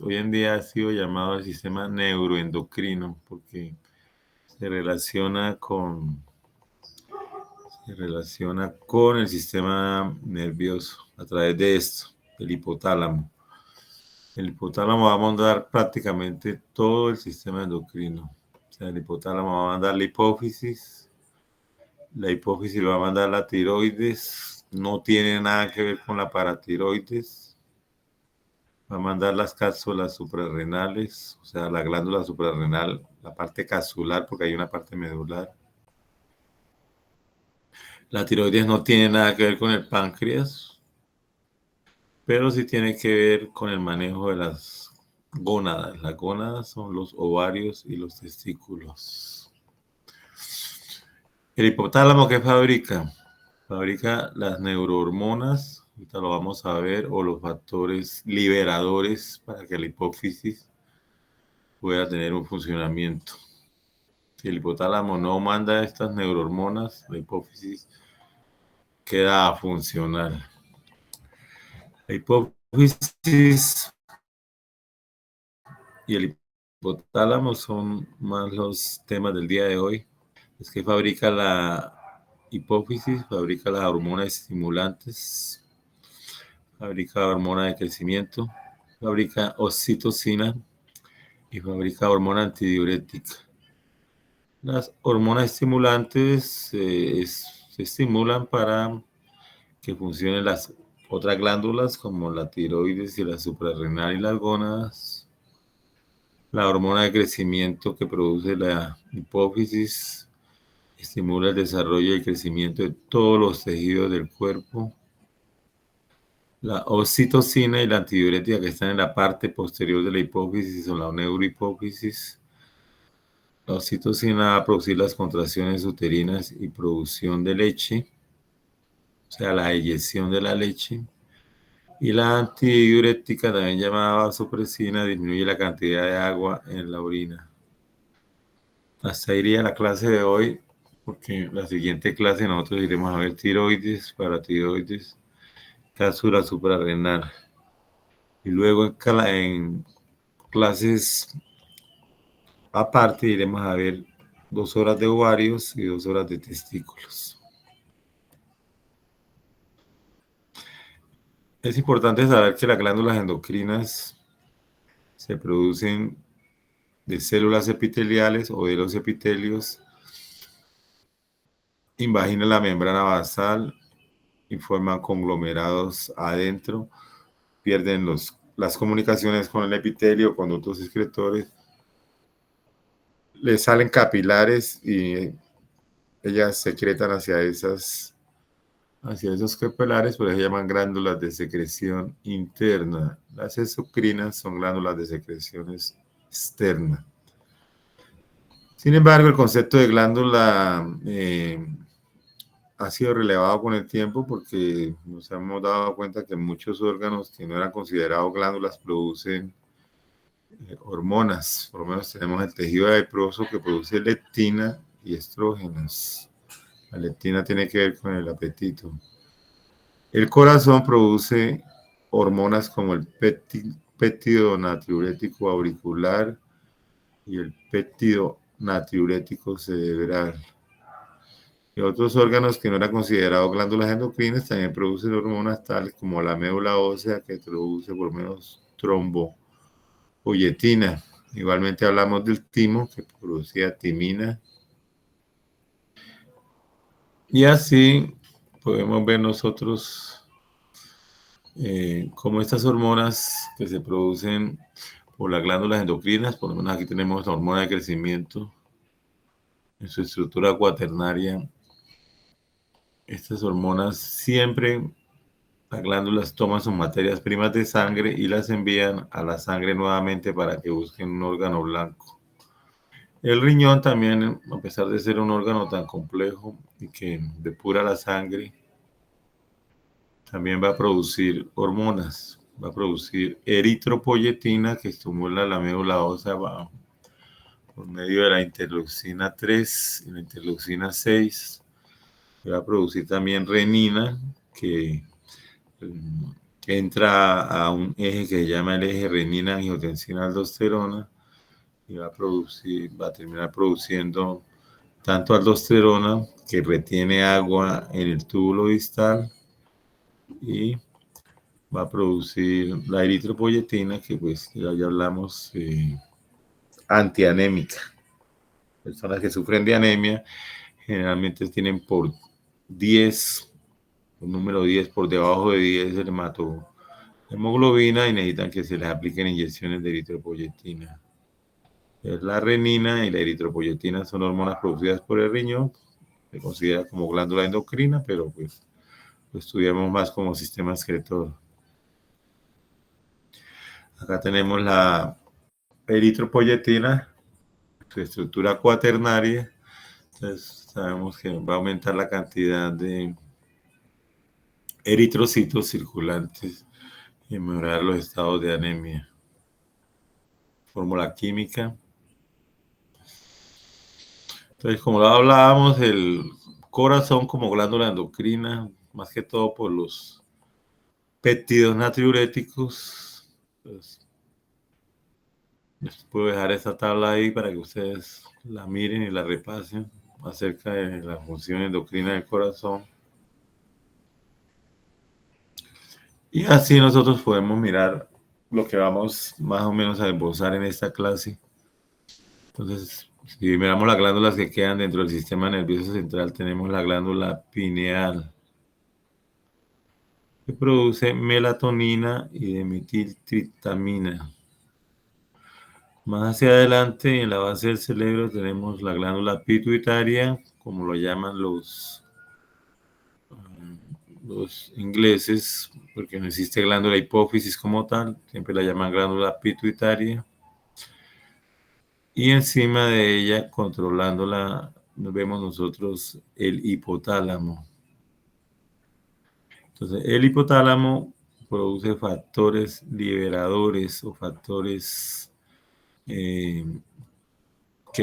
hoy en día ha sido llamado el sistema neuroendocrino porque se relaciona con, se relaciona con el sistema nervioso a través de esto, el hipotálamo. El hipotálamo va a mandar prácticamente todo el sistema endocrino. O sea, el hipotálamo va a mandar la hipófisis va a mandar la tiroides, no tiene nada que ver con la paratiroides, va a mandar las cápsulas suprarrenales, o sea, la glándula suprarrenal, la parte capsular, porque hay una parte medular. La tiroides no tiene nada que ver con el páncreas, pero sí tiene que ver con el manejo de las gónadas. Las gónadas son los ovarios y los testículos. El hipotálamo, ¿qué fabrica? Fabrica las neurohormonas, ahorita lo vamos a ver, o los factores liberadores para que la hipófisis pueda tener un funcionamiento. Si el hipotálamo no manda estas neurohormonas, la hipófisis queda afuncional. La hipófisis y el hipotálamo son más los temas del día de hoy. Es que fabrica la hipófisis, fabrica las hormonas estimulantes, fabrica hormona de crecimiento, fabrica oxitocina y fabrica hormona antidiurética. Las hormonas estimulantes se estimulan para que funcionen las otras glándulas como la tiroides y la suprarrenal y las gónadas. La hormona de crecimiento que produce la hipófisis estimula el desarrollo y el crecimiento de todos los tejidos del cuerpo. La oxitocina y la antidiurética que están en la parte posterior de la hipófisis o la neurohipófisis. La oxitocina va a producir las contracciones uterinas y producción de leche, o sea, la eyección de la leche. Y la antidiurética, también llamada vasopresina, disminuye la cantidad de agua en la orina. Hasta ahí iría la clase de hoy, porque la siguiente clase nosotros iremos a ver tiroides, paratiroides, cápsula suprarrenal. Y luego en clases aparte iremos a ver 2 horas de ovarios y 2 horas de testículos. Es importante saber que las glándulas endocrinas se producen de células epiteliales o de los epitelios, invaginan la membrana basal y forman conglomerados adentro, pierden las comunicaciones con el epitelio, conductos excretores, les salen capilares y ellas secretan hacia esos capilares, por eso se llaman glándulas de secreción interna. Las exocrinas son glándulas de secreción externa. Sin embargo, el concepto de glándula ha sido relevado con el tiempo porque nos hemos dado cuenta que muchos órganos que no eran considerados glándulas producen hormonas. Por lo menos tenemos el tejido adiposo que produce leptina y estrógenos. La leptina tiene que ver con el apetito. El corazón produce hormonas como el péptido natriurético auricular y el péptido natriurético cerebral. Y otros órganos que no eran considerados glándulas endocrinas también producen hormonas tales como la médula ósea, que produce por lo menos trombopoyetina. Igualmente hablamos del timo, que producía timina. Y así podemos ver nosotros cómo estas hormonas que se producen por las glándulas endocrinas, por lo menos aquí tenemos la hormona de crecimiento en su estructura cuaternaria. Estas hormonas siempre, las glándulas toman sus materias primas de sangre y las envían a la sangre nuevamente para que busquen un órgano blanco. El riñón también, a pesar de ser un órgano tan complejo y que depura la sangre, también va a producir hormonas. Va a producir eritropoyetina que estimula la médula ósea por medio de la interleucina 3 y la interleucina 6. Va a producir también renina que entra a un eje que se llama el eje renina-angiotensina-aldosterona y va a terminar produciendo tanto aldosterona que retiene agua en el túbulo distal y va a producir la eritropoyetina que pues ya hablamos, antianémica. Personas que sufren de anemia generalmente tienen por 10, un número 10 por debajo de 10 el hematohemoglobina y necesitan que se les apliquen inyecciones de eritropoyetina. La renina y la eritropoyetina son hormonas producidas por el riñón, se considera como glándula endocrina, pero pues lo estudiamos más como sistema excretor. Acá tenemos la eritropoyetina, su estructura cuaternaria. Entonces sabemos que va a aumentar la cantidad de eritrocitos circulantes y mejorar los estados de anemia. Fórmula química. Entonces, como lo hablábamos, el corazón como glándula endocrina, más que todo por los péptidos natriuréticos. Pues, les puedo dejar esta tabla ahí para que ustedes la miren y la repasen acerca de la función endocrina del corazón. Y así nosotros podemos mirar lo que vamos más o menos a esbozar en esta clase. Entonces, si miramos las glándulas que quedan dentro del sistema nervioso central, tenemos la glándula pineal, que produce melatonina y dimetiltriptamina. Más hacia adelante, en la base del cerebro, tenemos la glándula pituitaria, como lo llaman los ingleses, porque no existe glándula hipófisis como tal, siempre la llaman glándula pituitaria. Y encima de ella, controlándola, vemos nosotros el hipotálamo. Entonces, el hipotálamo produce factores liberadores o factores que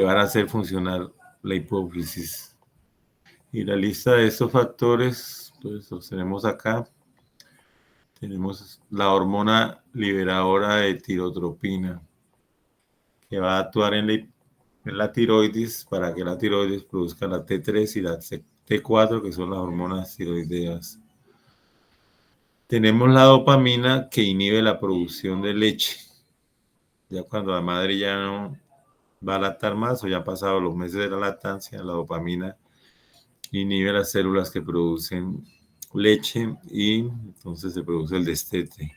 van a hacer funcionar la hipófisis. Y la lista de estos factores, pues los tenemos acá. Tenemos la hormona liberadora de tirotropina, que va a actuar en la tiroides para que la tiroides produzca la T3 y la T4, que son las hormonas tiroideas. Tenemos la dopamina que inhibe la producción de leche. Ya cuando la madre ya no va a lactar más o ya han pasado los meses de la lactancia, la dopamina inhibe las células que producen leche y entonces se produce el destete.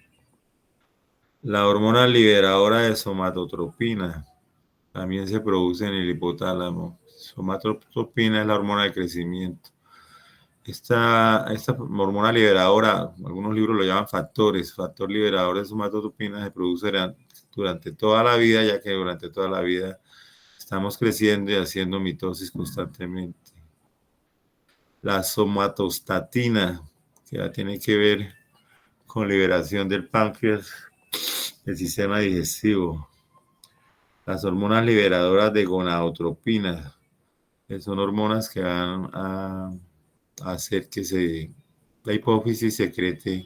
La hormona liberadora de somatotropina también se produce en el hipotálamo. Somatotropina es la hormona de crecimiento. Esta hormona liberadora, algunos libros lo llaman factores. Factor liberador de somatotropina se produce durante toda la vida, ya que durante toda la vida estamos creciendo y haciendo mitosis constantemente. La somatostatina, que ya tiene que ver con liberación del páncreas, del sistema digestivo. Las hormonas liberadoras de gonadotropina, que son hormonas que van a hacer que la hipófisis secrete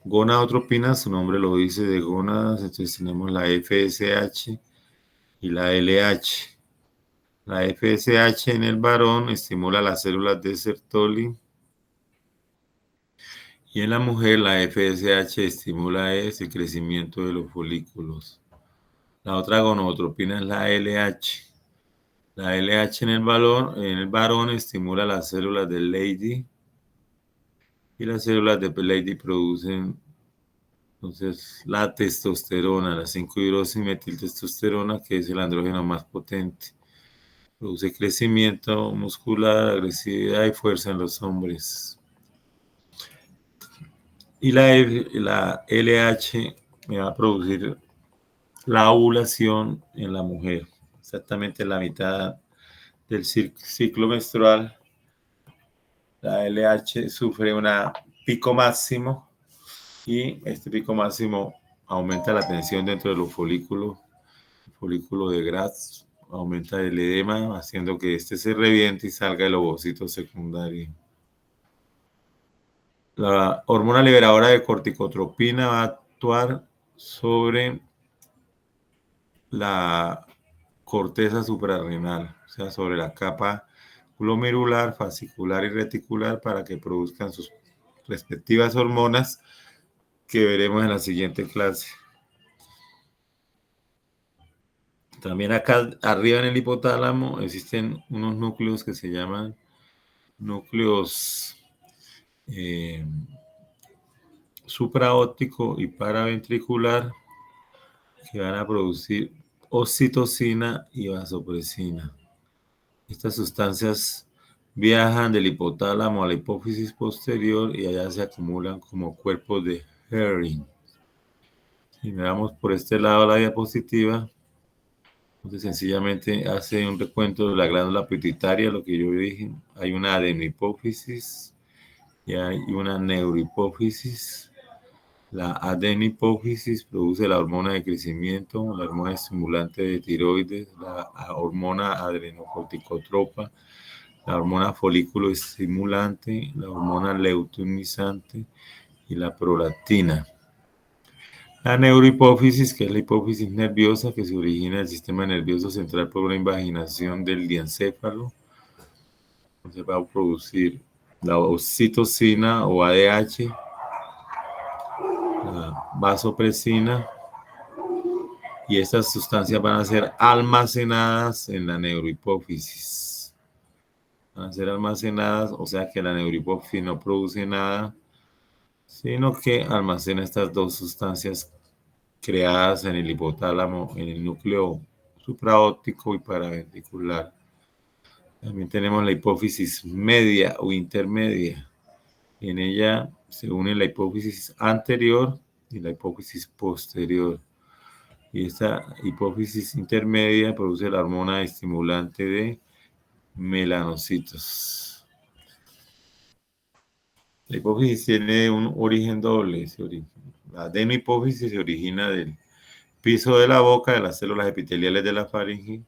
gonadotropina, su nombre lo dice, de gónadas. Entonces tenemos la FSH y la LH. La FSH en el varón estimula las células de Sertoli y en la mujer la FSH estimula el crecimiento de los folículos. La otra gonadotropina es la LH. La LH en el varón estimula las células de Leydig y las células de Leydig producen entonces la testosterona, la 5-hidroximetiltestosterona, que es el andrógeno más potente. Produce crecimiento muscular, agresividad y fuerza en los hombres. Y la LH me va a producir la ovulación en la mujer, exactamente la mitad del ciclo menstrual. La LH sufre un pico máximo y este pico máximo aumenta la tensión dentro de los folículos, el folículo de Gratz, aumenta el edema, haciendo que este se reviente y salga el ovocito secundario. La hormona liberadora de corticotropina va a actuar sobre la corteza suprarrenal, o sea, sobre la capa glomerular, fascicular y reticular para que produzcan sus respectivas hormonas que veremos en la siguiente clase. También acá arriba en el hipotálamo existen unos núcleos que se llaman núcleos supraóptico y paraventricular que van a producir oxitocina y vasopresina. Estas sustancias viajan del hipotálamo a la hipófisis posterior y allá se acumulan como cuerpos de Herring. Si miramos por este lado la diapositiva, entonces sencillamente hace un recuento de la glándula pituitaria, lo que yo dije. Hay una adenohipófisis y hay una neurohipófisis. La adenohipófisis produce la hormona de crecimiento, la hormona estimulante de tiroides, la hormona adrenocorticotropa, la hormona folículo estimulante, la hormona leutinizante y la prolactina. La neurohipófisis, que es la hipófisis nerviosa que se origina del sistema nervioso central por una invaginación del diencéfalo, se va a producir la oxitocina o ADH, la vasopresina, y estas sustancias van a ser almacenadas en la neurohipófisis. Van a ser almacenadas, o sea que la neurohipófisis no produce nada, sino que almacena estas dos sustancias creadas en el hipotálamo, en el núcleo supraóptico y paraventricular. También tenemos la hipófisis media o intermedia. En ella se une la hipófisis anterior y la hipófisis posterior. Y esta hipófisis intermedia produce la hormona estimulante de melanocitos. La hipófisis tiene un origen doble. La adenohipófisis se origina del piso de la boca, de las células epiteliales de la faringe,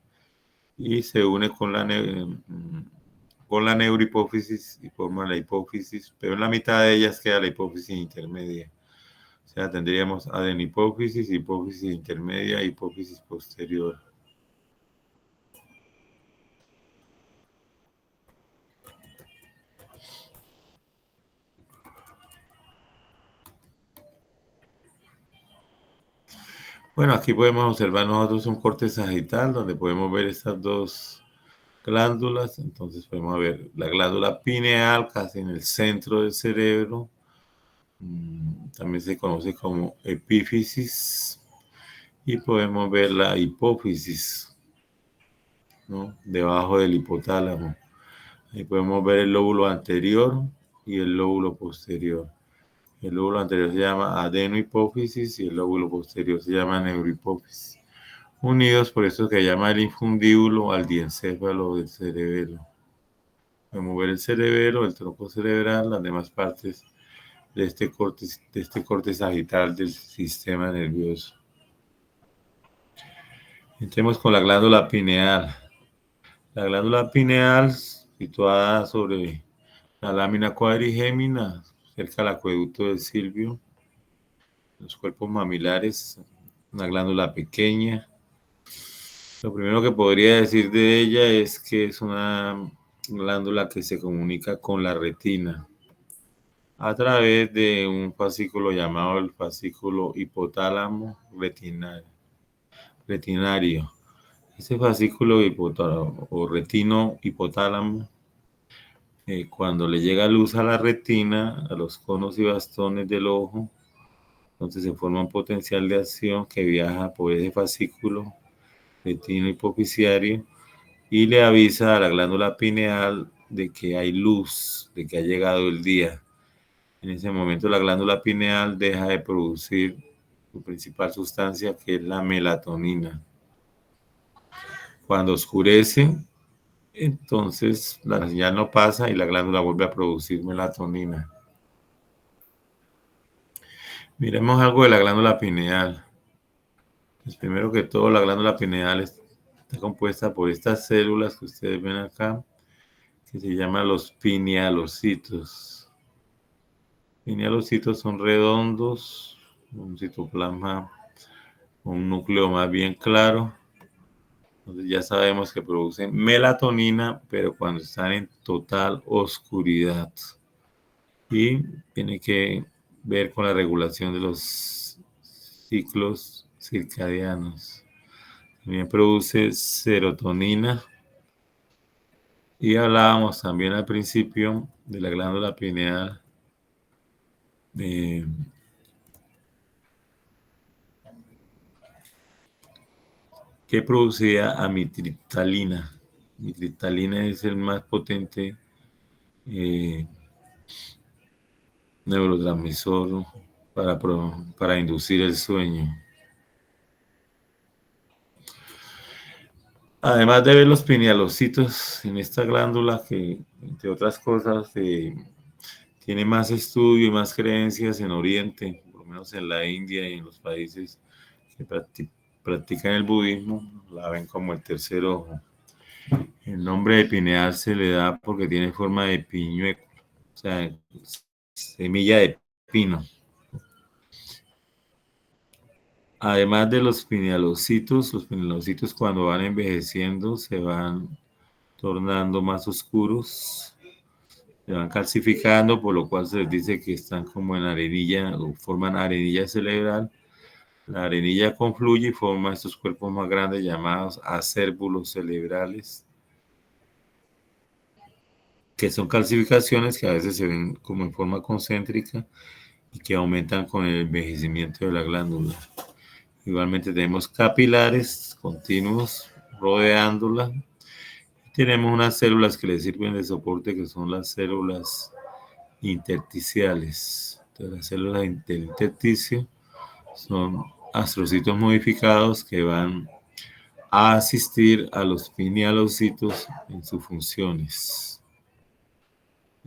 y se une con la neurohipófisis y forma la hipófisis, pero en la mitad de ellas queda la hipófisis intermedia. O sea, tendríamos adenohipófisis, hipófisis intermedia, hipófisis posterior. Bueno, aquí podemos observar nosotros un corte sagital donde podemos ver estas dos glándulas. Entonces podemos ver la glándula pineal casi en el centro del cerebro. También se conoce como epífisis. Y podemos ver la hipófisis, ¿no?, debajo del hipotálamo. Ahí podemos ver el lóbulo anterior y el lóbulo posterior. El lóbulo anterior se llama adenohipófisis y el lóbulo posterior se llama neurohipófisis. Unidos por eso que llama el infundíbulo al diencéfalo del cerebelo. Podemos ver el cerebelo, el tronco cerebral, las demás partes de este corte sagital del sistema nervioso. Entremos con la glándula pineal. La glándula pineal, situada sobre la lámina cuadrigémina, cerca del acueducto del Silvio, los cuerpos mamilares, una glándula pequeña. Lo primero que podría decir de ella es que es una glándula que se comunica con la retina a través de un fascículo llamado el fascículo hipotálamo retinario. Este fascículo hipotálamo o retino hipotálamo, cuando le llega luz a la retina, a los conos y bastones del ojo, entonces se forma un potencial de acción que viaja por ese fascículo retino hipofisiario y le avisa a la glándula pineal de que hay luz, de que ha llegado el día. En ese momento la glándula pineal deja de producir su principal sustancia, que es la melatonina. Cuando oscurece, entonces la señal no pasa y la glándula vuelve a producir melatonina. Miremos algo de la glándula pineal. Pues primero que todo, la glándula pineal está compuesta por estas células que ustedes ven acá, que se llaman los pinealocitos. pinealocitos son redondos, un citoplasma con un núcleo más bien claro. Entonces ya sabemos que producen melatonina, pero cuando están en total oscuridad. Y tiene que ver con la regulación de los ciclos circadianos. También produce serotonina. Y hablábamos también al principio de la glándula pineal, de, que producía amitriptilina. Amitriptilina es el más potente eh, neurotransmisor para inducir el sueño. Además de ver los pinealocitos en esta glándula que, entre otras cosas, tiene más estudio y más creencias en Oriente, por lo menos en la India y en los países que practican el budismo, la ven como el tercer ojo. El nombre de pineal se le da porque tiene forma de piñuelo, o sea, semilla de pino. Además de los pinealocitos cuando van envejeciendo se van tornando más oscuros, se van calcificando, por lo cual se les dice que están como en arenilla o forman arenilla cerebral. La arenilla confluye y forma estos cuerpos más grandes llamados acérbulos cerebrales, que son calcificaciones que a veces se ven como en forma concéntrica y que aumentan con el envejecimiento de la glándula. Igualmente tenemos capilares continuos rodeándola. Tenemos unas células que le sirven de soporte, que son las células intersticiales. Entonces, las células del intersticio son astrocitos modificados que van a asistir a los pinealocitos en sus funciones.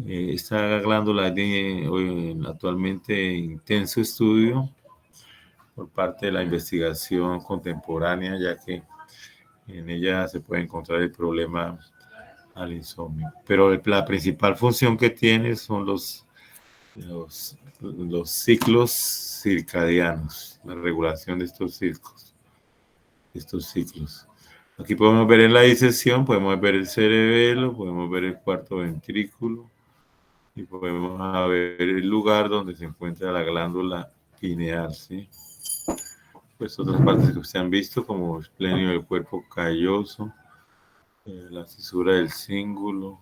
Esta glándula tiene actualmente intenso estudio por parte de la investigación contemporánea, ya que en ella se puede encontrar el problema al insomnio. Pero la principal función que tiene son los ciclos circadianos, la regulación de estos ciclos. Aquí podemos ver en la disección, podemos ver el cerebelo, podemos ver el cuarto ventrículo y podemos ver el lugar donde se encuentra la glándula pineal, ¿sí? Pues otras partes que se han visto, como el esplenio del cuerpo calloso, la fisura del cíngulo,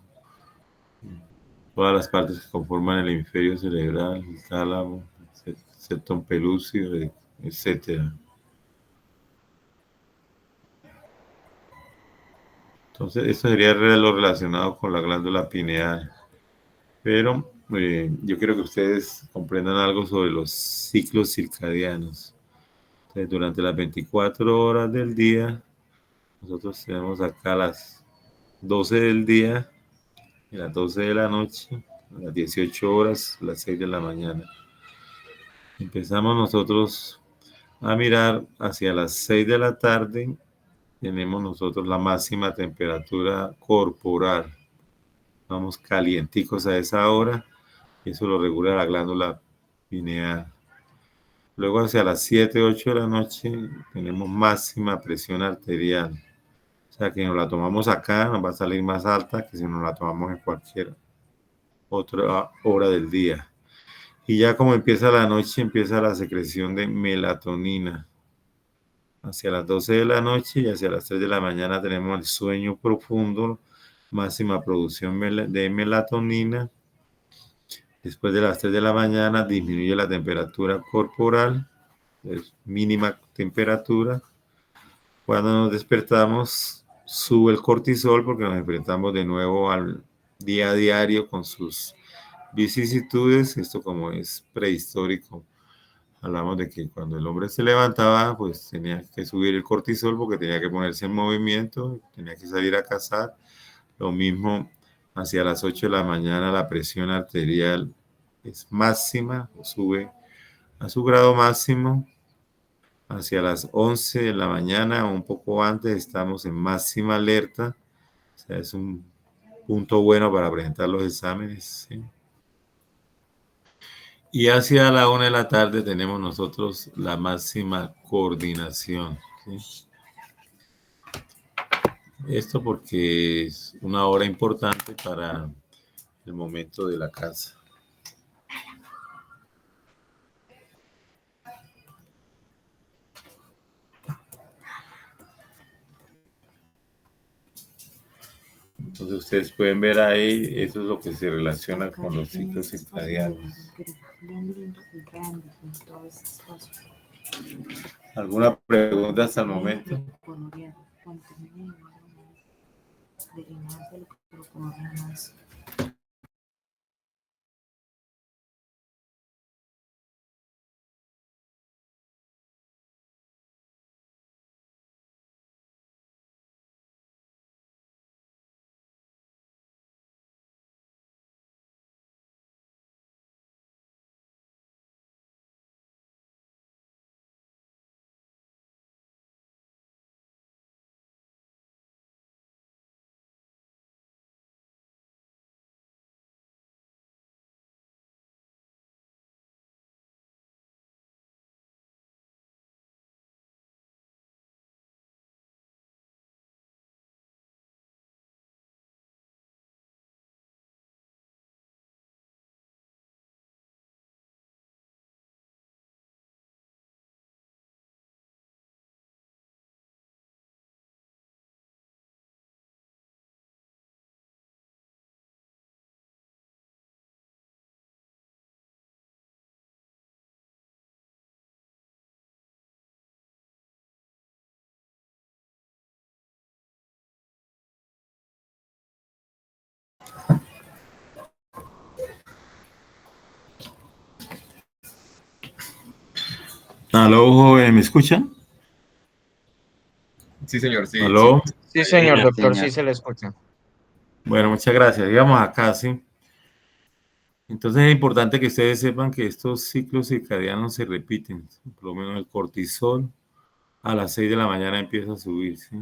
todas las partes que conforman el hemisferio cerebral, el tálamo, el septum pelúcido, etc. Entonces, esto sería lo relacionado con la glándula pineal. Pero yo quiero que ustedes comprendan algo sobre los ciclos circadianos. Entonces, durante las 24 horas del día, nosotros tenemos acá las 12 del día, y las 12 de la noche, las 18 horas, las 6 de la mañana. Empezamos nosotros a mirar hacia las 6 de la tarde, tenemos nosotros la máxima temperatura corporal. Vamos calienticos a esa hora, y eso lo regula la glándula pineal. Luego hacia las 7, 8 de la noche tenemos máxima presión arterial. O sea que nos la tomamos acá, nos va a salir más alta que si nos la tomamos en cualquier otra hora del día. Y ya como empieza la noche, empieza la secreción de melatonina. Hacia las 12 de la noche y hacia las 3 de la mañana tenemos el sueño profundo, máxima producción de melatonina. Después de las 3 de la mañana disminuye la temperatura corporal, es mínima temperatura. Cuando nos despertamos, sube el cortisol porque nos enfrentamos de nuevo al día a diario con sus vicisitudes. Esto como es prehistórico. Hablamos de que cuando el hombre se levantaba, pues tenía que subir el cortisol porque tenía que ponerse en movimiento, tenía que salir a cazar. Lo mismo hacia las 8 de la mañana la presión arterial es máxima, sube a su grado máximo. Hacia las 11 de la mañana o un poco antes estamos en máxima alerta. O sea, es un punto bueno para presentar los exámenes, ¿sí? Y hacia la 1 de la tarde tenemos nosotros la máxima coordinación. ¿Sí? Esto porque es una hora importante para el momento de la casa. Entonces ustedes pueden ver ahí, eso es lo que se relaciona con los ciclos circadianos. ¿Alguna pregunta hasta el momento? Aló, joven, ¿me escuchan? Sí, señor, sí, sí. Aló. Sí, señor Señor. doctor, sí se le escucha. Bueno, muchas gracias. Digamos acá, ¿sí? Entonces es importante que ustedes sepan que estos ciclos circadianos se repiten. Por lo menos el cortisol a las 6 de la mañana empieza a subir, ¿sí?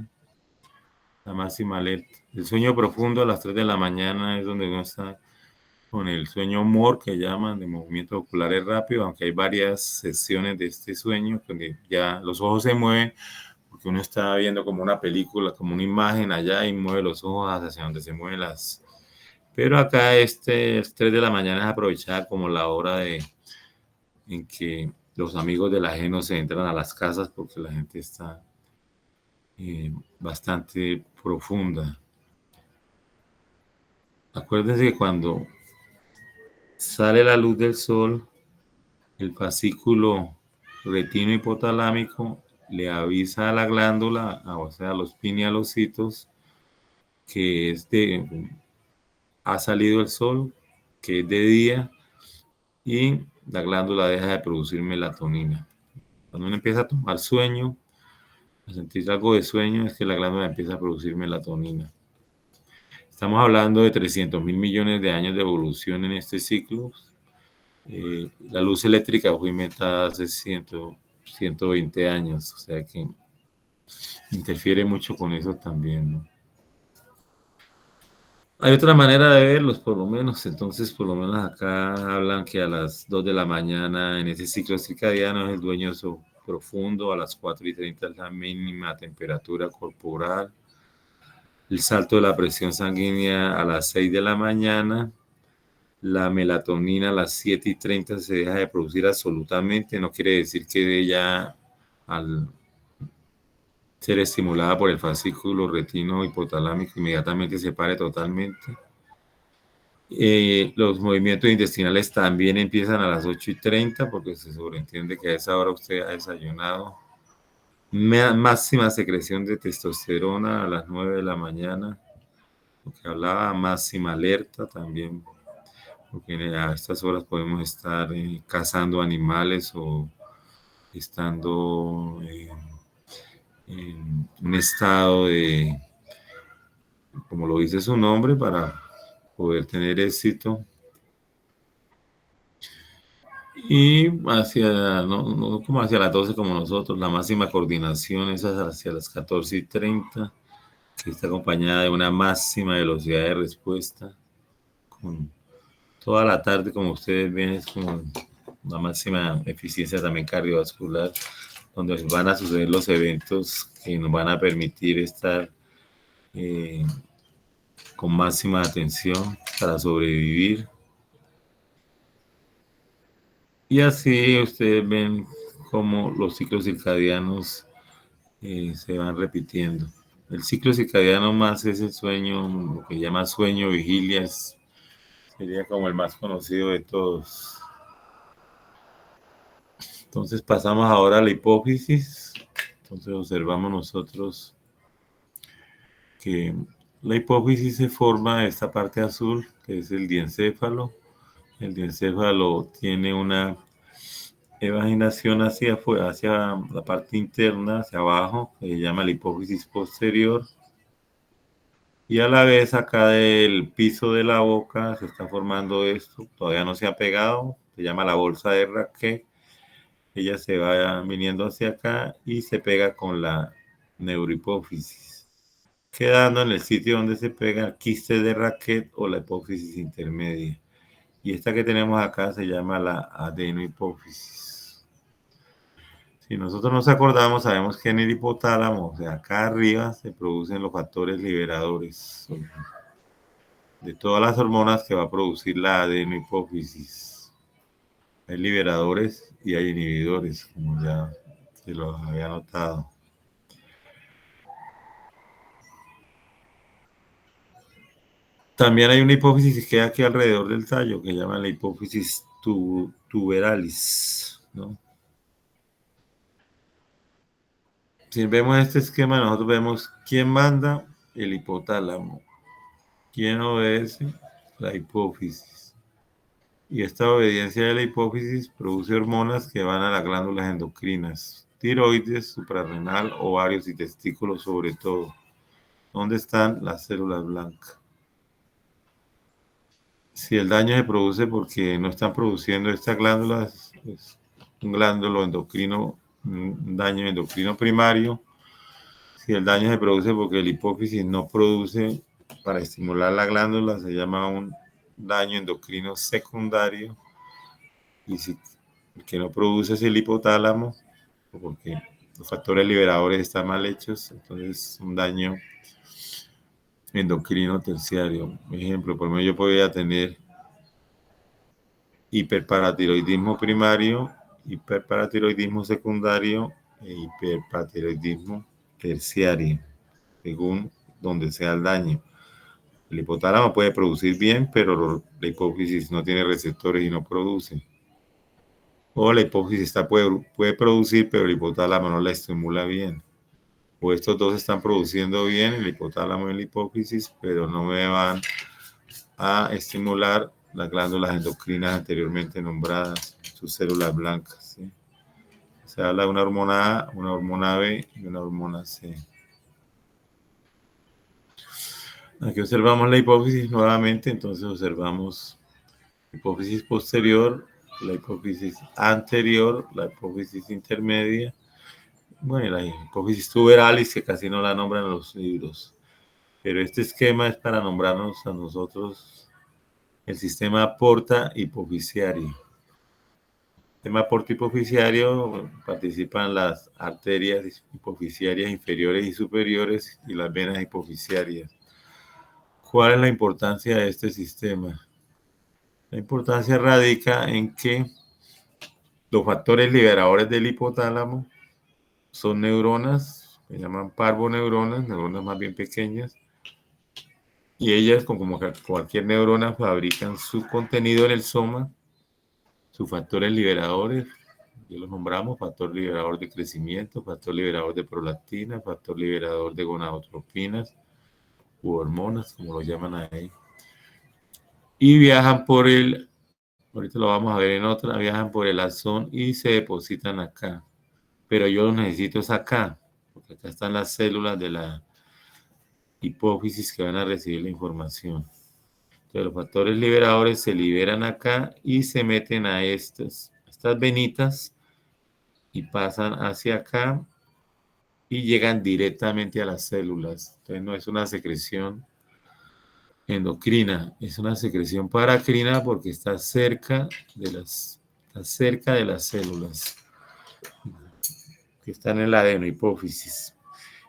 La máxima alerta. El sueño profundo a las 3 de la mañana es donde uno está con el sueño MOR, que llaman de movimientos oculares rápidos, aunque hay varias sesiones de este sueño donde ya los ojos se mueven porque uno está viendo como una película, como una imagen allá y mueve los ojos hacia donde se mueven las... Pero acá el 3 de la mañana es aprovechada como la hora en que los amigos de la gente no se entran a las casas porque la gente está bastante profunda. Acuérdense que cuando sale la luz del sol, el fascículo retino hipotalámico le avisa a la glándula, o sea, a los pinealocitos, que ha salido el sol, que es de día, y la glándula deja de producir melatonina. Cuando uno empieza a tomar sueño, a sentir algo de sueño, es que la glándula empieza a producir melatonina. Estamos hablando de 300.000 millones de años de evolución en este ciclo. La luz eléctrica fue inventada hace 120 años, o sea que interfiere mucho con eso también, ¿no? Hay otra manera de verlos, por lo menos. Entonces, por lo menos acá hablan que a las 2 de la mañana en ese ciclo circadiano es el dueño profundo, a las 4:30 es la mínima temperatura corporal, el salto de la presión sanguínea a las 6 de la mañana, la melatonina a las 7:30 se deja de producir absolutamente, no quiere decir que ella al ser estimulada por el fascículo retino hipotalámico inmediatamente se pare totalmente. Los movimientos intestinales también empiezan a las 8:30 porque se sobreentiende que a esa hora usted ha desayunado. Máxima secreción de testosterona a las 9 de la mañana, lo que hablaba, máxima alerta también, porque a estas horas podemos estar cazando animales o estando en un estado de, como lo dice su nombre, para poder tener éxito. Y no como hacia las 12 como nosotros, la máxima coordinación es hacia las 14:30, que está acompañada de una máxima velocidad de respuesta. Con toda la tarde, como ustedes ven, es como una máxima eficiencia también cardiovascular, donde van a suceder los eventos que nos van a permitir estar con máxima atención para sobrevivir. Y así ustedes ven cómo los ciclos circadianos se van repitiendo. El ciclo circadiano más es el sueño, lo que llama sueño vigilia, sería como el más conocido de todos. Entonces pasamos ahora a la hipófisis. Entonces observamos nosotros que la hipófisis se forma de esta parte azul, que es el diencéfalo. El diencéfalo tiene una evaginación hacia la parte interna, hacia abajo, que se llama la hipófisis posterior. Y a la vez acá del piso de la boca se está formando esto, todavía no se ha pegado, se llama la bolsa de Raquet. Ella se va viniendo hacia acá y se pega con la neurohipófisis, quedando en el sitio donde se pega el quiste de Raquet o la hipófisis intermedia. Y esta que tenemos acá se llama la adenohipófisis. Si nosotros nos acordamos, sabemos que en el hipotálamo, o sea, acá arriba, se producen los factores liberadores de todas las hormonas que va a producir la adenohipófisis. Hay liberadores y hay inhibidores, como ya se los había notado. También hay una hipófisis que queda aquí alrededor del tallo, que se llama la hipófisis tuberalis, ¿no? Si vemos este esquema, nosotros vemos quién manda, el hipotálamo. ¿Quién obedece? La hipófisis. Y esta obediencia de la hipófisis produce hormonas que van a las glándulas endocrinas, tiroides, suprarrenal, ovarios y testículos sobre todo. ¿Dónde están las células blancas? Si el daño se produce porque no están produciendo estas glándulas, es un glándulo endocrino, un daño endocrino primario. Si el daño se produce porque el hipófisis no produce para estimular la glándula, se llama un daño endocrino secundario. Y si el que no produce es el hipotálamo, porque los factores liberadores están mal hechos, entonces es un daño endocrino terciario. Por ejemplo, por ejemplo, yo podría tener hiperparatiroidismo primario, hiperparatiroidismo secundario e hiperparatiroidismo terciario, según donde sea el daño. El hipotálamo puede producir bien, pero la hipófisis no tiene receptores y no produce. O la hipófisis puede producir, pero el hipotálamo no la estimula bien. O estos dos están produciendo bien, el hipotálamo y la hipófisis, pero no me van a estimular las glándulas endocrinas anteriormente nombradas, sus células blancas. ¿Sí? Se habla de una hormona A, una hormona B y una hormona C. Aquí observamos la hipófisis nuevamente, entonces observamos la hipófisis posterior, la hipófisis anterior, la hipófisis intermedia, bueno, la hipófisis tuberalis, que casi no la nombran en los libros. Pero este esquema es para nombrarnos a nosotros el sistema porta hipofisiario. El sistema porta hipofisiario participan las arterias hipofisiarias inferiores y superiores y las venas hipofisiarias. ¿Cuál es la importancia de este sistema? La importancia radica en que los factores liberadores del hipotálamo son neuronas, se llaman parvoneuronas, neuronas más bien pequeñas, y ellas, como cualquier neurona, fabrican su contenido en el soma, sus factores liberadores, ya los nombramos, factor liberador de crecimiento, factor liberador de prolactina, factor liberador de gonadotropinas u hormonas, como lo llaman ahí, y viajan por ahorita lo vamos a ver en otra, viajan por el axón y se depositan acá, pero yo los necesito es acá, porque acá están las células de la hipófisis que van a recibir la información. Entonces, los factores liberadores se liberan acá y se meten a estas venitas y pasan hacia acá y llegan directamente a las células. Entonces, no es una secreción endocrina, es una secreción paracrina porque está cerca de las está cerca de las células que están en la adenohipófisis.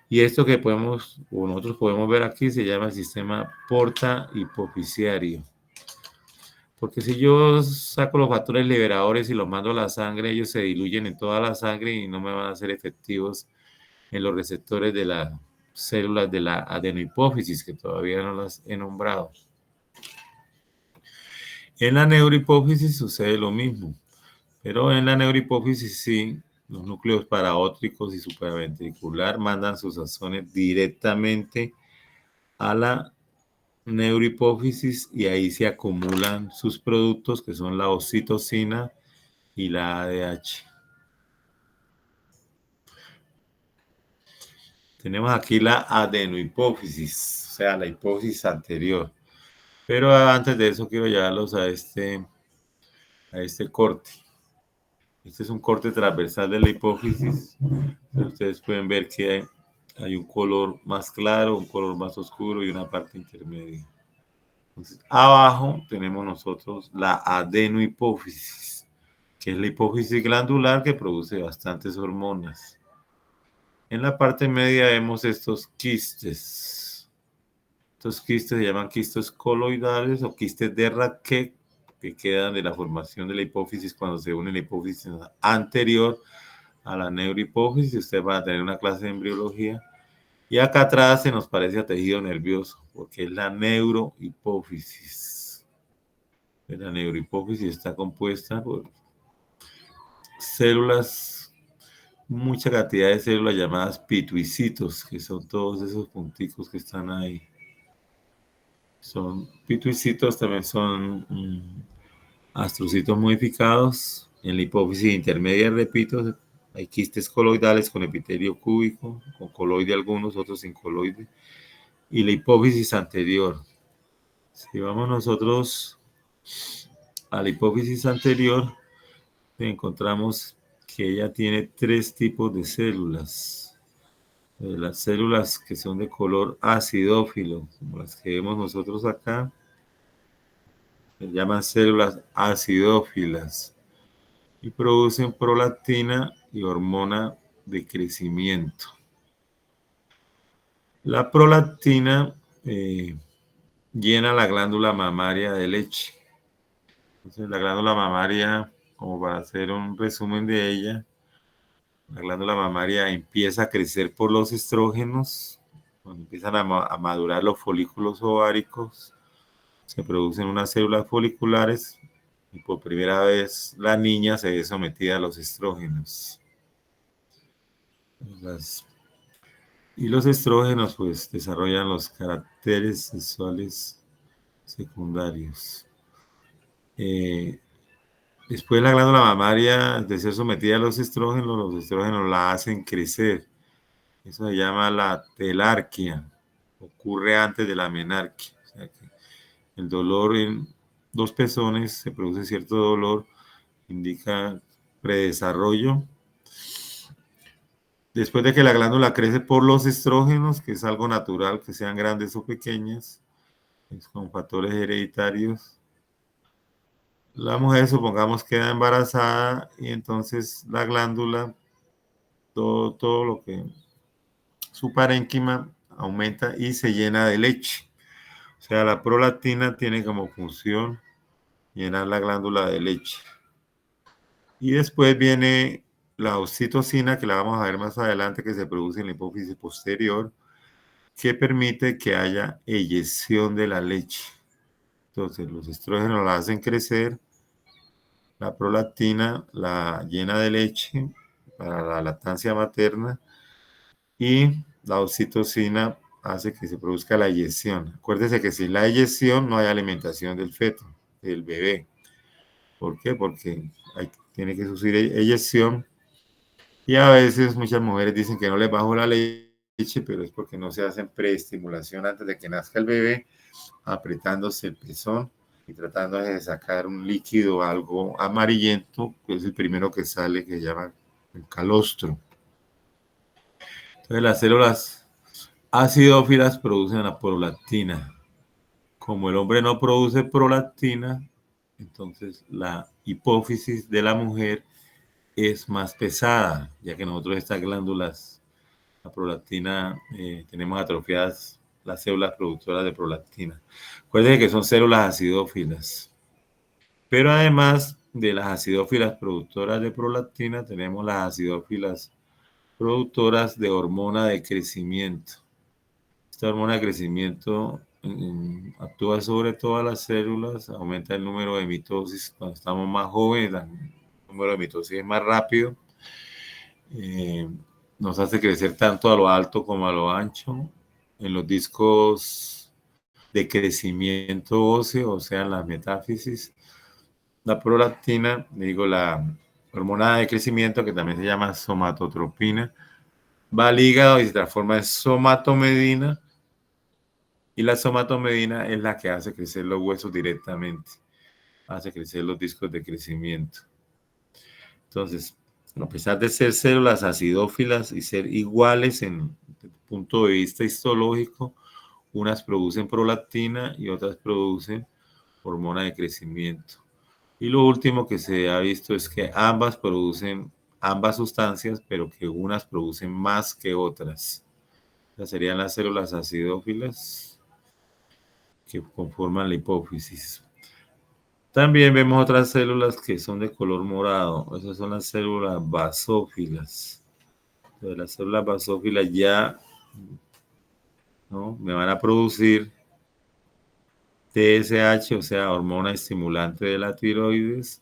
Y esto que podemos, o nosotros podemos ver aquí, se llama el sistema porta-hipofisiario. Porque si yo saco los factores liberadores y los mando a la sangre, ellos se diluyen en toda la sangre y no me van a ser efectivos en los receptores de las células de la adenohipófisis, que todavía no las he nombrado. En la neurohipófisis sucede lo mismo, pero en la neurohipófisis sí, los núcleos paraópticos y supraventricular mandan sus axones directamente a la neurohipófisis y ahí se acumulan sus productos que son la oxitocina y la ADH. Tenemos aquí la adenohipófisis, o sea, la hipófisis anterior. Pero antes de eso quiero llevarlos a este corte. Este es un corte transversal de la hipófisis. Ustedes pueden ver que hay un color más claro, un color más oscuro y una parte intermedia. Entonces, abajo tenemos nosotros la adenohipófisis, que es la hipófisis glandular que produce bastantes hormonas. En la parte media vemos estos quistes. Estos quistes se llaman quistes coloidales o quistes de Raquet, que quedan de la formación de la hipófisis cuando se une la hipófisis anterior a la neurohipófisis. Ustedes van a tener una clase de embriología. Y acá atrás se nos parece a tejido nervioso, porque es la neurohipófisis. La neurohipófisis está compuesta por células, mucha cantidad de células llamadas pituicitos, que son todos esos punticos que están ahí. Son pituicitos, también son astrocitos modificados. En la hipófisis intermedia, repito, hay quistes coloidales con epitelio cúbico, con coloide algunos, otros sin coloide. Y la hipófisis anterior. Si vamos nosotros a la hipófisis anterior, encontramos que ella tiene tres tipos de células. Las células que son de color acidófilo, como las que vemos nosotros acá, se llaman células acidófilas y producen prolactina y hormona de crecimiento. La prolactina llena la glándula mamaria de leche. Entonces, la glándula mamaria, como para hacer un resumen de ella, la glándula mamaria empieza a crecer por los estrógenos. Cuando empiezan a madurar los folículos ováricos, se producen unas células foliculares y por primera vez la niña se ve sometida a los estrógenos. Y los estrógenos pues desarrollan los caracteres sexuales secundarios. Después la glándula mamaria, de ser sometida a los estrógenos la hacen crecer. Eso se llama la telarquía. Ocurre antes de la menarquia. O sea que el dolor en los pezones, se produce cierto dolor, indica predesarrollo. Después de que la glándula crece por los estrógenos, que es algo natural, que sean grandes o pequeñas, es con factores hereditarios. La mujer, supongamos, queda embarazada y entonces la glándula, todo lo que su parénquima aumenta y se llena de leche. O sea, la prolactina tiene como función llenar la glándula de leche. Y después viene la oxitocina, que la vamos a ver más adelante, que se produce en la hipófisis posterior, que permite que haya eyección de la leche. Entonces, los estrógenos la hacen crecer, la prolactina la llena de leche para la lactancia materna y la oxitocina hace que se produzca la eyección. Acuérdese que sin la eyección no hay alimentación del feto, del bebé. ¿Por qué? Porque tiene que sufrir eyección y a veces muchas mujeres dicen que no les bajó la leche, pero es porque no se hacen preestimulación antes de que nazca el bebé, apretándose el pezón y tratando de sacar un líquido algo amarillento, que es el primero que sale, que se llama el calostro. Entonces las células acidófilas producen la prolactina. Como el hombre no produce prolactina, Entonces, la hipófisis de la mujer es más pesada, ya que nosotros estas glándulas, la prolactina, tenemos atrofiadas las células productoras de prolactina. Acuérdense que son células acidófilas. Pero además de las acidófilas productoras de prolactina, tenemos las acidófilas productoras de hormona de crecimiento. Esta hormona de crecimiento actúa sobre todas las células, aumenta el número de mitosis cuando estamos más jóvenes, el número de mitosis es más rápido, nos hace crecer tanto a lo alto como a lo ancho. En los discos de crecimiento óseo, o sea, en las metáfisis, la prolactina, digo, la hormona de crecimiento, que también se llama somatotropina, va al hígado y se transforma en somatomedina, y la somatomedina es la que hace crecer los huesos directamente, hace crecer los discos de crecimiento. Entonces, a pesar de ser células acidófilas y ser iguales en el punto de vista histológico, unas producen prolactina y otras producen hormona de crecimiento. Y lo último que se ha visto es que ambas producen ambas sustancias, pero que unas producen más que otras. Esas serían las células acidófilas que conforman la hipófisis. También vemos otras células que son de color morado. Esas son las células basófilas. Entonces, las células basófilas ya, ¿no?, me van a producir TSH, o sea, hormona estimulante de la tiroides,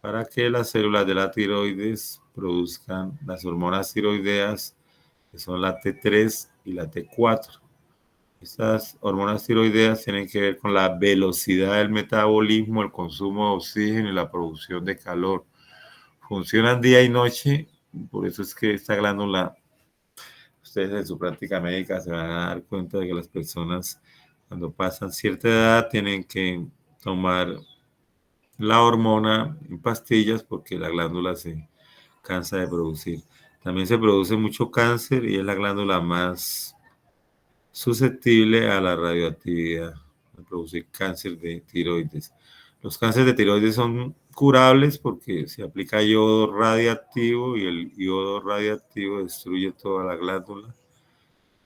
para que las células de la tiroides produzcan las hormonas tiroideas, que son la T3 y la T4. Estas hormonas tiroideas tienen que ver con la velocidad del metabolismo, el consumo de oxígeno y la producción de calor. Funcionan día y noche, por eso es que esta glándula, ustedes en su práctica médica se van a dar cuenta de que las personas cuando pasan cierta edad tienen que tomar la hormona en pastillas porque la glándula se cansa de producir. También se produce mucho cáncer y es la glándula más susceptible a la radioactividad, a producir cáncer de tiroides. Los cánceres de tiroides son curables porque se aplica yodo radiactivo y el yodo radiactivo destruye toda la glándula.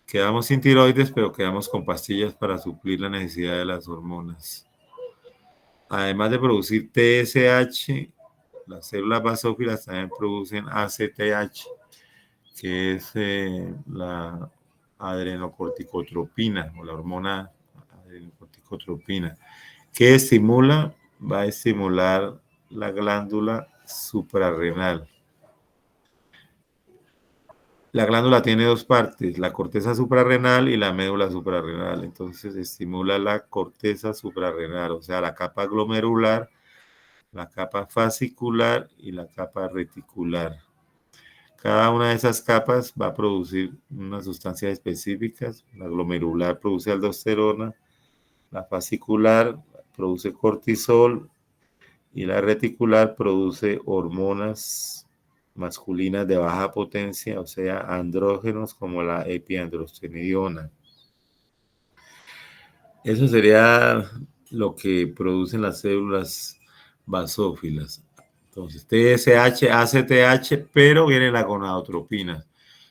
Quedamos sin tiroides, pero quedamos con pastillas para suplir la necesidad de las hormonas. Además de producir TSH, las células basófilas también producen ACTH, que es la adrenocorticotropina o la hormona adrenocorticotropina, que va a estimular la glándula suprarrenal. La glándula tiene dos partes, la corteza suprarrenal y la médula suprarrenal. Entonces estimula la corteza suprarrenal, o sea, la capa glomerular, la capa fascicular y la capa reticular. Cada una de esas capas va a producir unas sustancias específicas. La glomerular produce aldosterona, la fascicular produce cortisol y la reticular produce hormonas masculinas de baja potencia, o sea, andrógenos como la epiandrostenediona. Eso sería lo que producen las células basófilas. Entonces, TSH, ACTH, pero viene la gonadotropina.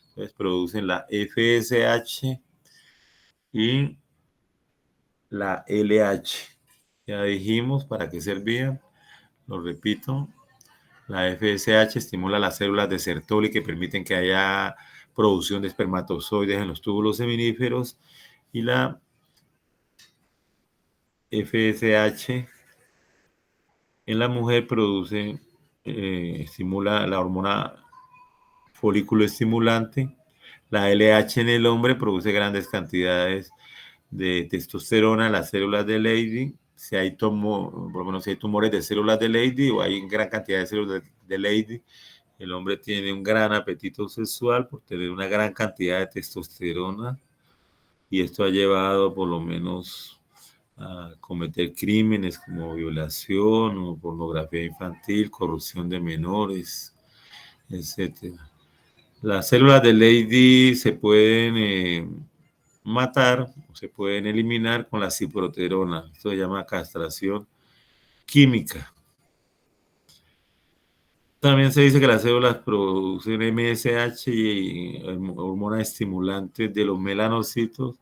Entonces, producen la FSH y la LH. Ya dijimos para qué servían. Lo repito. La FSH estimula las células de Sertoli que permiten que haya producción de espermatozoides en los túbulos seminíferos. Y la FSH en la mujer estimula la hormona folículo estimulante. La LH en el hombre produce grandes cantidades de testosterona en las células de Leydig. Si hay por lo menos si hay tumores de células de Leydig o hay gran cantidad de células de Leydig, el hombre tiene un gran apetito sexual por tener una gran cantidad de testosterona y esto ha llevado por lo menos a cometer crímenes como violación o pornografía infantil, corrupción de menores, etc. Las células de Leydig se pueden matar o se pueden eliminar con la ciproterona. Esto se llama castración química. También se dice que las células producen MSH y hormona estimulante de los melanocitos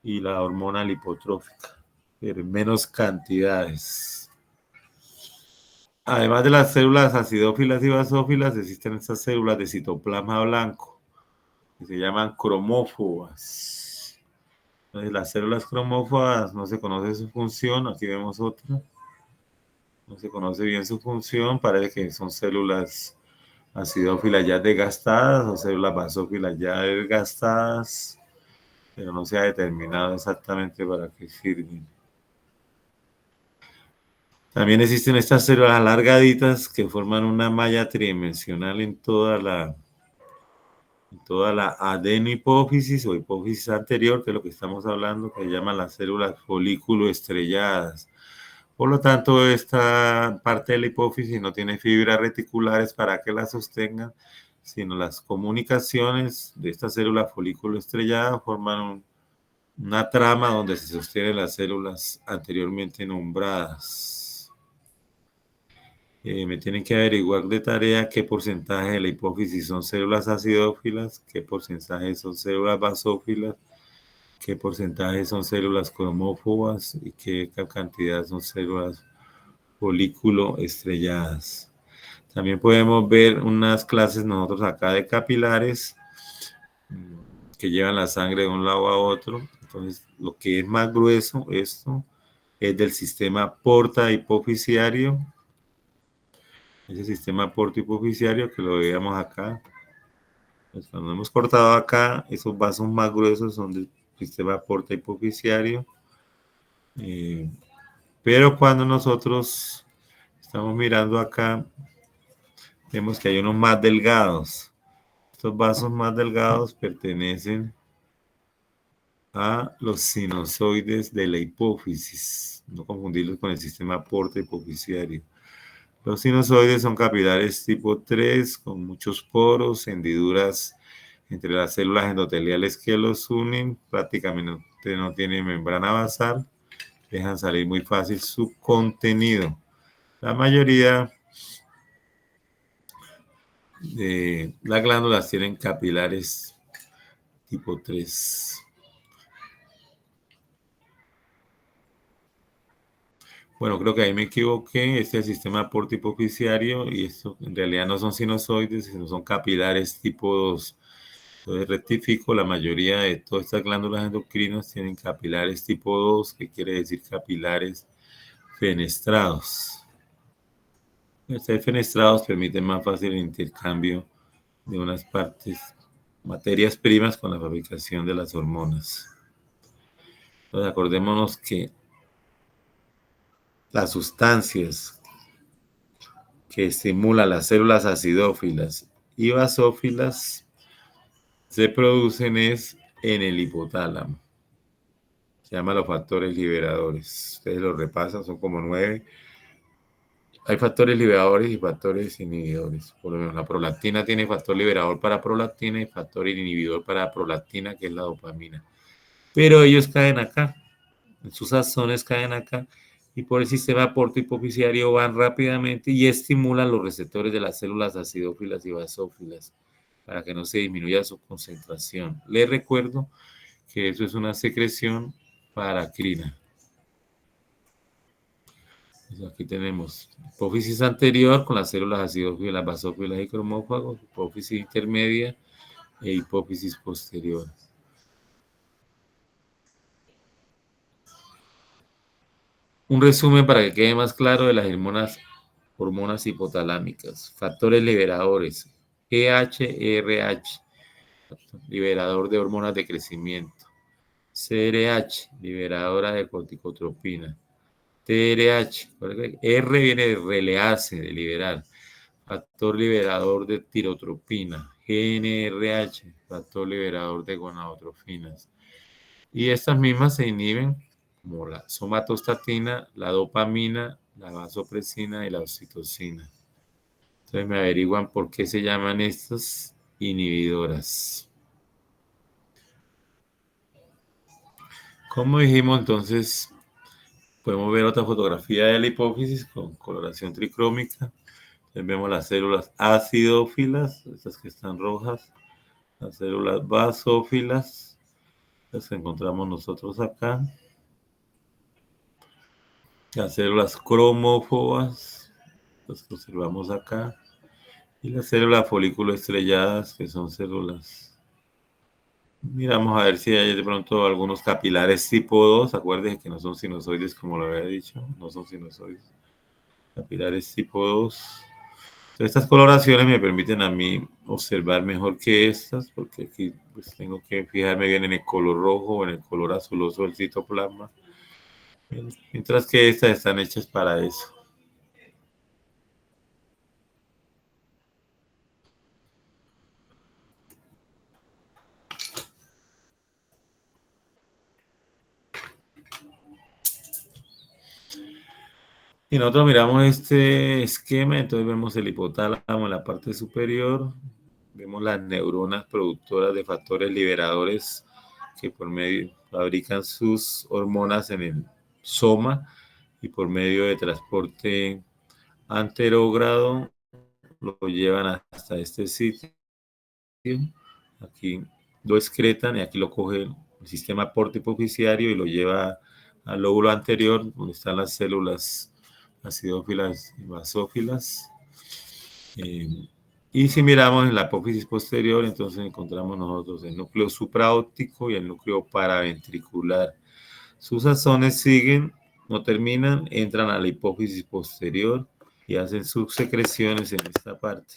y la hormona lipotrófica, pero en menos cantidades. Además de las células acidófilas y basófilas, existen estas células de citoplasma blanco, que se llaman cromófobas. Entonces, las células cromófobas no se conoce su función, aquí vemos otra. No se conoce bien su función, parece que son células acidófilas ya desgastadas o células basófilas ya desgastadas, pero no se ha determinado exactamente para qué sirven. También existen estas células alargaditas que forman una malla tridimensional en toda la adenohipófisis o hipófisis anterior, que es lo que estamos hablando, que se llaman las células folículo estrelladas. Por lo tanto, esta parte de la hipófisis no tiene fibras reticulares para que la sostengan, sino las comunicaciones de esta célula folículo estrellada forman una trama donde se sostienen las células anteriormente nombradas. Me tienen que averiguar de tarea qué porcentaje de la hipófisis son células acidófilas, qué porcentaje son células basófilas, qué porcentaje son células cromófobas y qué cantidad son células folículo estrelladas. También podemos ver unas clases nosotros acá de capilares que llevan la sangre de un lado a otro. Entonces, lo que es más grueso, esto es del sistema porta hipofisiario. Ese sistema porta hipofisiario que lo veíamos acá. Pues cuando hemos cortado acá, esos vasos más gruesos son del sistema porta hipofisiario. Pero cuando nosotros estamos mirando acá, vemos que hay unos más delgados. Estos vasos más delgados pertenecen a los sinusoides de la hipófisis, no confundirlos con el sistema porta hipofisiario. Los sinusoides son capilares tipo 3 con muchos poros, hendiduras entre las células endoteliales que los unen, prácticamente no tienen membrana basal, dejan salir muy fácil su contenido. La mayoría de las glándulas tienen capilares tipo 3. Bueno, creo que ahí me equivoqué. Este es el sistema porta hipofisiario y esto en realidad no son sinusoides, sino son capilares tipo 2. Entonces rectifico, la mayoría de todas estas glándulas endocrinas tienen capilares tipo 2, que quiere decir capilares fenestrados. Estos fenestrados permiten más fácil el intercambio de unas partes, materias primas con la fabricación de las hormonas. Entonces acordémonos que las sustancias que estimulan las células acidófilas y basófilas se producen en el hipotálamo. Se llaman los factores liberadores. Ustedes los repasan, son como 9. Hay factores liberadores y factores inhibidores. Por lo menos la prolactina tiene factor liberador para prolactina y factor inhibidor para prolactina, que es la dopamina. Pero ellos caen acá, en sus axones caen acá, y por el sistema porta hipofisiario van rápidamente y estimulan los receptores de las células acidófilas y basófilas para que no se disminuya su concentración. Les recuerdo que eso es una secreción paracrina. Entonces aquí tenemos hipófisis anterior con las células acidófilas, basófilas y cromófagos, hipófisis intermedia e hipófisis posterior. Un resumen para que quede más claro de las hormonas hipotalámicas. Factores liberadores. EH-RH, liberador de hormonas de crecimiento. CRH, liberadora de corticotropina. TRH, R viene de relearse, de liberar. Factor liberador de tirotropina. GnRH, factor liberador de gonadotrofinas. Y estas mismas se inhiben como la somatostatina, la dopamina, la vasopresina y la oxitocina. Entonces me averiguan por qué se llaman estas inhibidoras. Como dijimos, entonces Podemos ver otra fotografía de la hipófisis con coloración tricrómica. Vemos las células acidófilas, estas que están rojas, las células basófilas, las que encontramos nosotros acá, las células cromófobas, las que observamos acá, y las células folículo estrelladas, que son células. Miramos a ver si hay de pronto algunos capilares tipo 2. Acuérdense que no son sinusoides, como lo había dicho, no son sinusoides. Capilares tipo 2. Estas coloraciones me permiten a mí observar mejor que estas, porque aquí pues, tengo que fijarme bien en el color rojo o en el color azuloso del citoplasma, mientras que estas están hechas para eso. Y nosotros miramos este esquema, entonces vemos el hipotálamo en la parte superior, vemos las neuronas productoras de factores liberadores que por medio fabrican sus hormonas en el soma y por medio de transporte anterógrado lo llevan hasta este sitio. Aquí lo excretan y aquí lo coge el sistema porta-hipofisiario y lo lleva al lóbulo anterior, donde están las células acidófilas y basófilas. Y si miramos en la apófisis posterior, entonces encontramos nosotros el núcleo supraóptico y el núcleo paraventricular. Sus axones siguen, no terminan, entran a la hipófisis posterior y hacen sus secreciones en esta parte.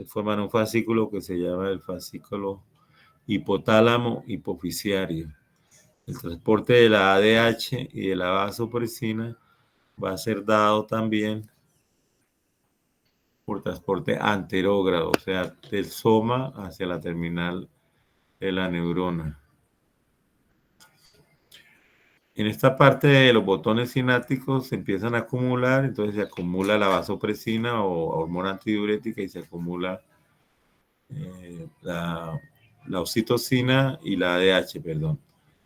Forman un fascículo que se llama el fascículo hipotálamo hipofisiario. El transporte de la ADH y de la vasopresina va a ser dado también por transporte anterógrado, o sea, del soma hacia la terminal de la neurona. En esta parte de los botones sinápticos se empiezan a acumular, entonces se acumula la vasopresina o hormona antidiurética y se acumula la oxitocina y la ADH, perdón.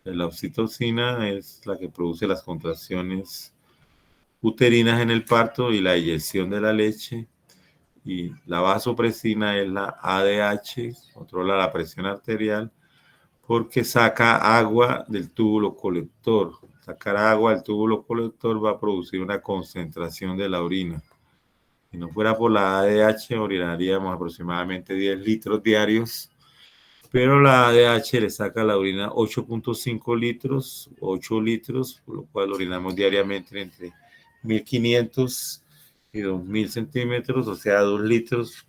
La oxitocina es la que produce las contracciones uterinas en el parto y la eyección de la leche. Y la vasopresina es la ADH, controla la presión arterial porque saca agua del túbulo colector. Sacar agua del túbulo colector va a producir una concentración de la orina. Si no fuera por la ADH, orinaríamos aproximadamente 10 litros diarios, pero la ADH le saca a la orina 8.5 litros, 8 litros, por lo cual orinamos diariamente entre 1500 y 2000 centímetros, o sea, 2 litros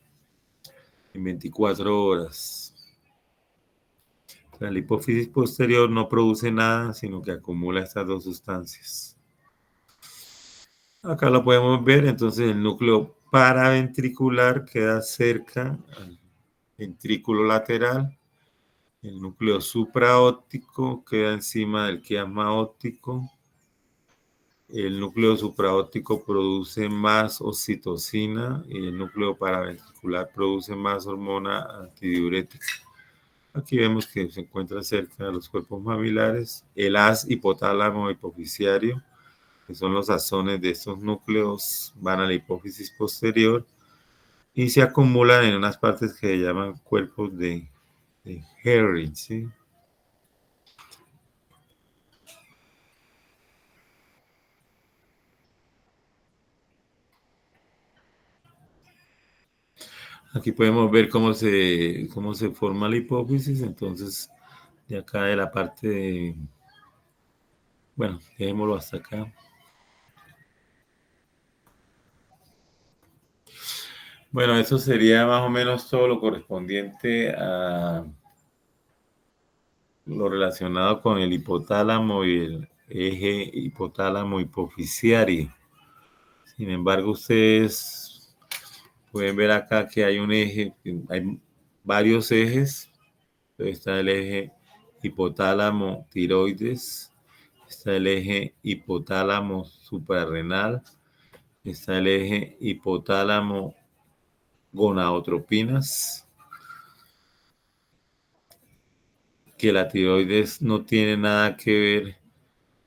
en 24 horas. La hipófisis posterior no produce nada, sino que acumula estas dos sustancias. Acá lo podemos ver, entonces el núcleo paraventricular queda cerca al ventrículo lateral. El núcleo supraóptico queda encima del quiasma óptico. El núcleo supraóptico produce más oxitocina y el núcleo paraventricular produce más hormona antidiurética. Aquí vemos que se encuentra cerca de los cuerpos mamilares. El haz hipotálamo hipofisiario, que son los axones de estos núcleos, van a la hipófisis posterior y se acumulan en unas partes que se llaman cuerpos de Herring, ¿sí? Aquí podemos ver cómo se forma la hipófisis, entonces de acá de la parte de, bueno, dejémoslo hasta acá. Bueno, eso sería más o menos todo lo correspondiente a lo relacionado con el hipotálamo y el eje hipotálamo hipofisiario. Sin embargo, ustedes pueden ver acá que hay un eje, hay varios ejes. Está el eje hipotálamo tiroides, está el eje hipotálamo suprarrenal, está el eje hipotálamo gonadotropinas, que la tiroides no tiene nada que ver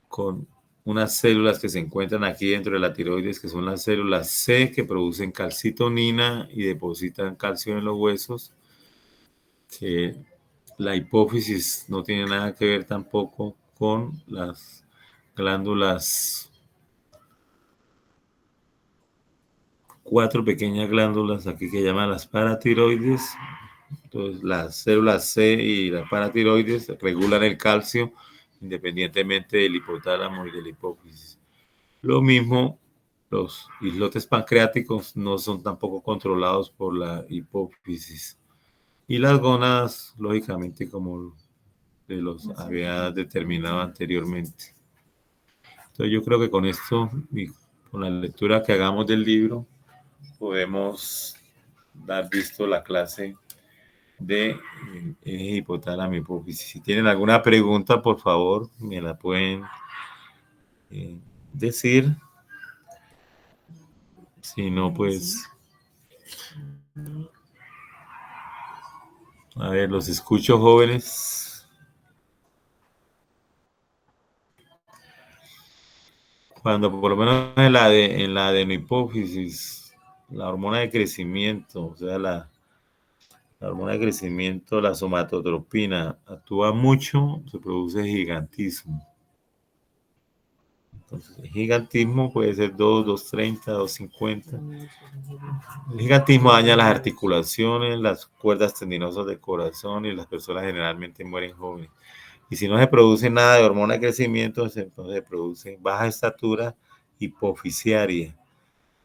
con unas células que se encuentran aquí dentro de la tiroides, que son las células C, que producen calcitonina y depositan calcio en los huesos, que la hipófisis no tiene nada que ver tampoco con las glándulas, 4 pequeñas glándulas aquí que llaman las paratiroides. Entonces, las células C y las paratiroides regulan el calcio independientemente del hipotálamo y de la hipófisis. Lo mismo, los islotes pancreáticos no son tampoco controlados por la hipófisis. Y las gónadas, lógicamente, como de los había determinado anteriormente. Entonces, yo creo que con esto y con la lectura que hagamos del libro, podemos dar visto la clase de hipotálamo y hipófisis. Si tienen alguna pregunta, por favor, me la pueden decir. Si no, pues, a ver, los escucho, jóvenes. Cuando por lo menos en la adenohipófisis, la hormona de crecimiento, o sea, la hormona de crecimiento, la somatotropina, actúa mucho, se produce gigantismo. Entonces, el gigantismo puede ser 2, 230, 250. El gigantismo daña las articulaciones, las cuerdas tendinosas del corazón y las personas generalmente mueren jóvenes. Y si no se produce nada de hormona de crecimiento, entonces se produce baja estatura hipofisiaria.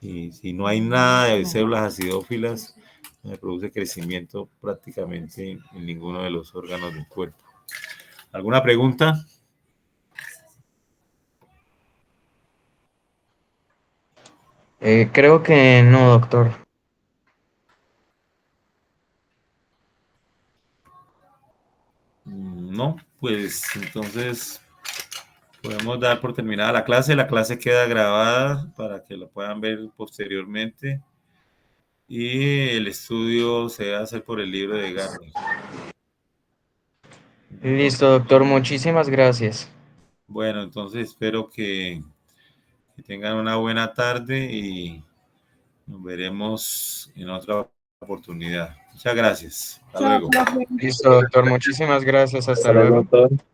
Y si no hay nada de células acidófilas, no se produce crecimiento prácticamente en ninguno de los órganos del cuerpo. ¿Alguna pregunta? Creo que no, doctor. No, pues entonces podemos dar por terminada la clase. La clase queda grabada para que la puedan ver posteriormente. Y el estudio se va a hacer por el libro de Garner. Listo, doctor, muchísimas gracias. Bueno, entonces espero que tengan una buena tarde y nos veremos en otra oportunidad. Muchas gracias. Hasta Chao, luego. profe. Listo, doctor, muchísimas gracias. Hasta Hasta luego, luego. doctor.